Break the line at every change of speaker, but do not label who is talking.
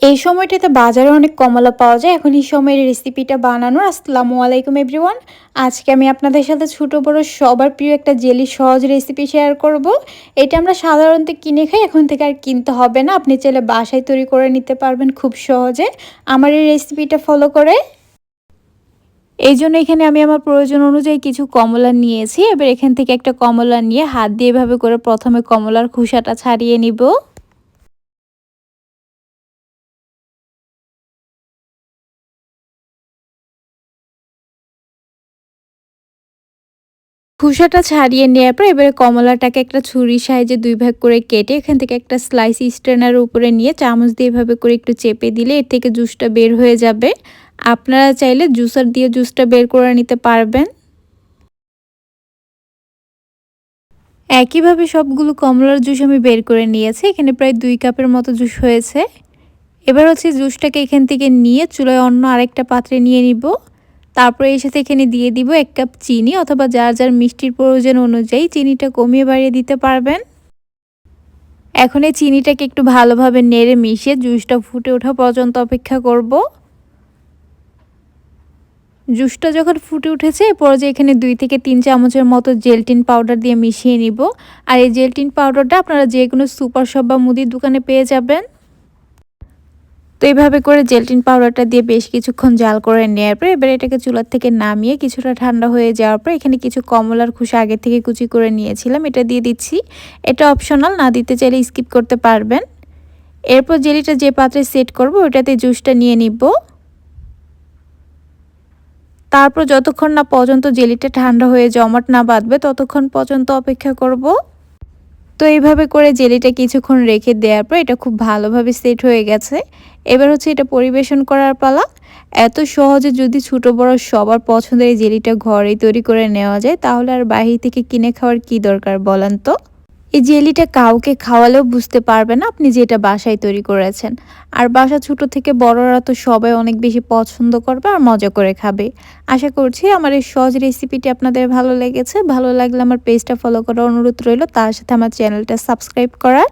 এই সময়টাতে বাজারে অনেক কমলা পাওয়া যায়। এখন এই সময়ের রেসিপিটা বানানোর। আসসালামু আলাইকুম এভরিওয়ান। আজকে আমি আপনাদের সাথে ছোট বড় সবার প্রিয় একটা জেলি সহজ রেসিপি শেয়ার করব। এটা আমরা সাধারণত কিনে খাই, এখন থেকে আর কিনতে হবে না। আপনি চাইলে বাসায় তৈরি করে নিতে পারবেন খুব সহজে আমার এই রেসিপিটা ফলো করে। এইজন্য এখানে আমি আমার প্রয়োজন অনুযায়ী কিছু কমলা নিয়েছি। এবার এখান থেকে একটা কমলা নিয়ে হাত দিয়ে এভাবে করে প্রথমে কমলার খোসাটা ছাড়িয়ে নিব। খোসাটা ছাড়িয়ে নেওয়ার পর এবারে কমলাটাকে একটা ছুরির সাহায্যে ২ ভাগ করে কেটে এখান থেকে একটা স্লাইস স্ট্রেনার উপরে নিয়ে চামচ দিয়ে এভাবে করে একটু চেপে দিলে এর থেকে জুসটা বের হয়ে যাবে। আপনারা চাইলে জুসার দিয়ে জুসটা বের করে নিতে পারবেন। একইভাবে সবগুলো কমলার জুস আমি বের করে নিয়েছি। এখানে প্রায় ২ কাপের মতো জুস হয়েছে। এবার হচ্ছে জুসটাকে এখান থেকে নিয়ে চুলায় অন্য আরেকটা পাত্রে নিয়ে নিব। তারপরে এর সাথে এখানে দিয়ে দিব ১ কাপ চিনি, অথবা যার যার মিষ্টির প্রয়োজন অনুযায়ী চিনিটা কমিয়ে বাড়িয়ে দিতে পারবেন। এখন এই চিনিটাকে একটু ভালোভাবে নেড়ে মিশিয়ে জুসটা ফুটে ওঠা পর্যন্ত অপেক্ষা করব। জুসটা যখন ফুটে উঠেছে এ পর্যায়ে এখানে ২ থেকে ৩ চামচের মতো জেলটিন পাউডার দিয়ে মিশিয়ে নিব। আর এই জেলটিন পাউডারটা আপনারা যে কোনো সুপার শপ বা মুদির দোকানে পেয়ে যাবেন। তো এইভাবে করে জেলটিন পাউডারটা দিয়ে বেশ কিছুক্ষণ জাল করে নেওয়ার পর এবার এটাকে চুলার থেকে নামিয়ে কিছুটা ঠান্ডা হয়ে যাওয়ার পর এখানে কিছু কমলার খোসা আগে থেকে কুচি করে নিয়েছিলাম, এটা দিয়ে দিচ্ছি। এটা অপশনাল, না দিতে চাইলে স্কিপ করতে পারবেন। এরপর জেলিটা যে পাত্রে সেট করব ওটাতে জুসটা নিয়ে নিব। তারপর যতক্ষণ না পর্যন্ত জেলিটা ঠান্ডা হয়ে জমাট না বাঁধবে ততক্ষণ পর্যন্ত অপেক্ষা করব। তো এইভাবে করে জেলিটা কিছুক্ষণ রেখে দেওয়ার পর এটা খুব ভালোভাবে সেট হয়ে গেছে। এবার হচ্ছে এটা পরিবেশন করার পালা। এত সহজে যদি ছোট বড় সবার পছন্দের এই জেলিটা ঘরেই তৈরি করে নেওয়া যায় তাহলে আর বাইরে থেকে কিনে খাওয়ার কি দরকার বলেন তো। এই জেলিটা কাউকে খাওয়ালেও বুঝতে পারবে না আপনি যেটা বাসায় তৈরি করেছেন। আর বাসা ছোট থেকে বড়রা তো সবাই অনেক বেশি পছন্দ করবে আর মজা করে খাবে। আশা করছি আমার এই সহজ রেসিপিটি আপনাদের ভালো লেগেছে। ভালো লাগলে আমার পেজটা ফলো করার অনুরোধ রইল, তার সাথে আমার চ্যানেলটা সাবস্ক্রাইব করার।